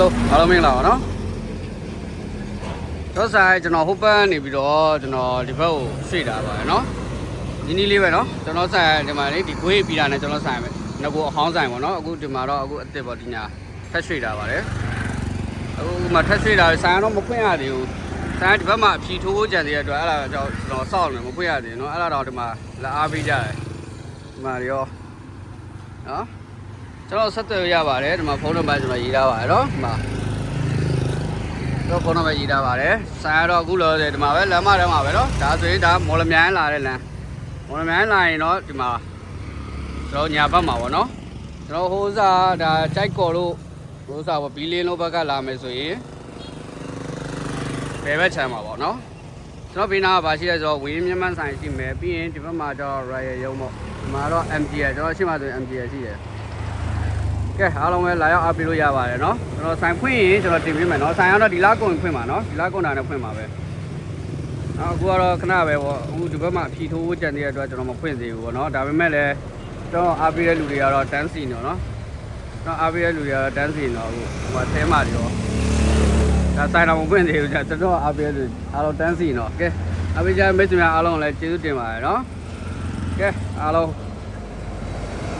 hello အားလုံးမင်္ဂလာပါနော်တော့ဆိုင်ကျွန်တော်ဟိုပန်းနေပြီးတော့ကျွန်တော်ဒီဘက်ကိုရွှေ့တာပါနော်ဒီနည်းလေးပဲနော်ကျွန်တော်ဆိုင်ဒီမှာလေဒီကိုရေးပြီးတာနဲ့ကျွန်တော်ဆိုင်ပဲငါကအဟောင်းဆိုင်ပေါ့နော်အခုဒီမှာတော့အခုအစ်စ်ပေါ့ဒီညာထက်ရွှေ့တာပါတယ်အခုမှထက်ရွှေ့တာဆိုင်တော့မဖွင့်ရသေးဘူးဆိုင်ဒီဘက်မှာအဖြီထိုးကြံနေတဲ့အတွက်အဲ့ဒါကြောင့်ကျွန်တော်စောင့်နေမဖွင့်ရသေးဘူးနော်အဲ့ဒါတော့ဒီမှာလက်အားပေးကြတယ်ဒီမှာရောနော်ကျွန်တော်ဆက်သွယ်ရပါတယ်ဒီမှာဖုန်းနံပါတ်ကျွန်တော်ရေးထားပါတယ်နော်ဒီမှာတော့ဖုန်းနံပါတ်ရေးထားပါတယ်ဆိုင်တော့အခုလောဒီမှာပဲလမ်းမထဲမှာပဲနော်ဒါဆိုရင်ဒါမော်လမြိုင်းလာတဲ့လမ်းမော်လမြိုင်းလာရင်တော့ဒီမှာကျွန်တော်ညာဘက်မှာပေါ့နော်ကျွန်တော်ဟိုးစားဒါကြိုက်ကော်လို့ဟိုးစားပေါ့ဘီလင်းလို့ဘက်ကလာမယ်ဆိုရင်ဘယ်ဘက်ချမ်းမှာပေါ့နော်ကျွန်တော်ဘေးနားကဘာရှိလဲဆိုတော့ဝင်းမြမန်းဆိုင်ရှိမယ်ပြီးရင်ဒီဘက်မှာတော့ Royal ရုံးပေါ့ဒီမှာတော့ MGL ကျွန်တော်ရှိမှဆိုရင် MGL ရှိတယ်ကဲအားလုံးပဲလာရောက်အားပေးလို့ရပါတယ်เนาะကျွန်တော်ဆိုင်ဖွင့်ရင်ကျွန်တော်တင်ပေးမယ်เนาะဆိုင်ကတော့ဒီလားကုန်ဖွင့်ပါเนาะဒီလားကုန်တာနဲ့ဖွင့်ပါပဲအခုကတော့ခဏပဲပေါ့အခုဒီဘက်မှာအဖြီထိုးကြံနေတဲ့အတွက်ကျွန်တော်မဖွင့်သေးဘူးပေါ့เนาะဒါပေမဲ့လည်းကျွန်တော်အားပေးတဲ့လူတွေကတော့တန်းစီနေเนาะကျွန်တော်အားပေးတဲ့လူတွေကတော့တန်းစီနေတော့အခုဟိုဆဲမာတွေရောဒါဆိုင်တော့မဖွင့်သေးဘူးကျွန်တော်အားပေးတဲ့လူအားလုံးတန်းစီနေတော့ကဲအားပေးကြမိတ်ဆွေများအားလုံးလည်းကျေးဇူးတင်ပါတယ်เนาะကဲအားလုံး